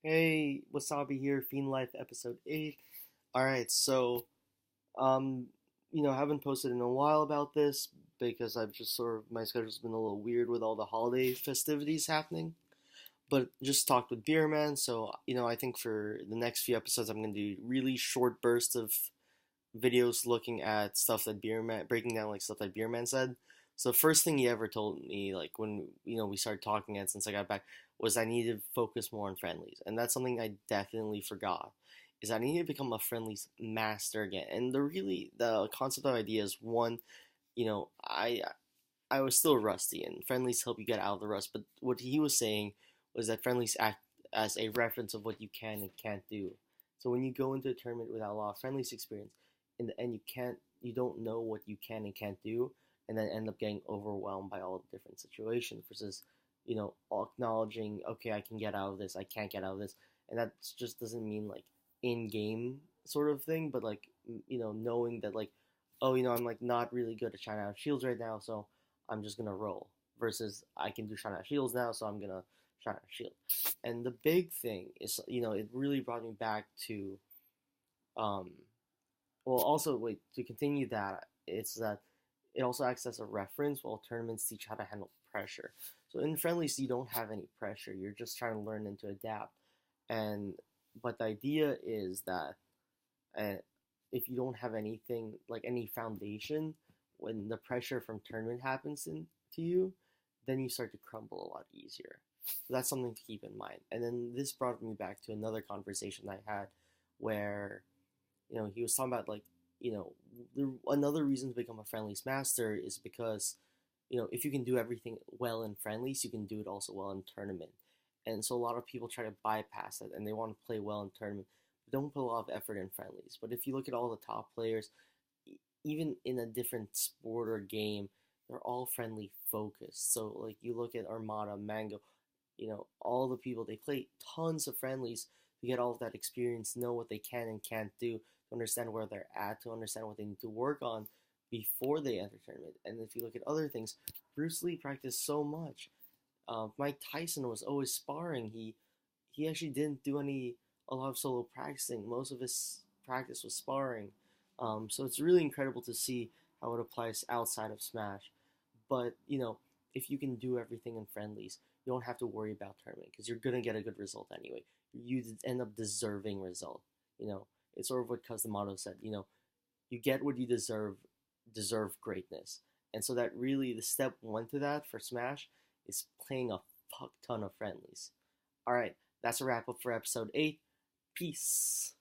Hey, Wasabi here, Fiend Life episode 8. Alright, so, um, I haven't posted in a while about this because I've just my schedule's been a little weird with all the holiday festivities happening. But just talked with Beerman, so, I think for the next few episodes I'm going to do really short bursts of videos looking at stuff that Beerman, breaking down like stuff that Beerman said. So the first thing he ever told me, like when we started talking, and since I got back, was I needed to focus more on friendlies, and that's something I definitely forgot. Is I need to become a friendlies master again, and the concept of idea is one, you know, I was still rusty, and friendlies help you get out of the rust. But what he was saying was that friendlies act as a reference of what you can and can't do. So when you go into a tournament without a lot of friendlies experience, in the end you don't know what you can and can't do, and then end up getting overwhelmed by all the different situations versus, acknowledging, okay, I can get out of this, I can't get out of this, and that just doesn't mean like in game sort of thing, but like knowing that like, oh, I'm like not really good at China out shields right now, so I'm just gonna roll. Versus I can do shine out shields now, so I'm gonna shine out shield. And the big thing is, it really brought me back to, um, well, also wait to continue that. It's that it also acts as a reference while tournaments teach how to handle pressure. So in friendlies, you don't have any pressure. You're just trying to learn and to adapt. And but the idea is that uh, if you don't have anything like any foundation, when the pressure from tournament happens to you, then you start to crumble a lot easier. So that's something to keep in mind. And then this brought me back to another conversation I had where he was talking about like another reason to become a friendlies master is because if you can do everything well in friendlies, you can do it also well in tournament. And so a lot of people try to bypass it and they want to play well in tournament, but don't put a lot of effort in friendlies. But if you look at all the top players, even in a different sport or game, they're all friendly focused. So like you look at Armada, Mango, all the people, they play tons of friendlies to get all of that experience, know what they can and can't do, to understand where they're at, to understand what they need to work on before they enter tournament. And if you look at other things, Bruce Lee practiced so much. Mike Tyson was always sparring. He actually didn't do a lot of solo practicing. Most of his practice was sparring. So it's really incredible to see how it applies outside of Smash. But if you can do everything in friendlies, you don't have to worry about tournament because you're gonna get a good result anyway. You end up deserving result. It's sort of what Kazumato said. You get what you deserve greatness. And so that really the step one to that for Smash is playing a fuck ton of friendlies. All right, that's a wrap up for episode 8. Peace.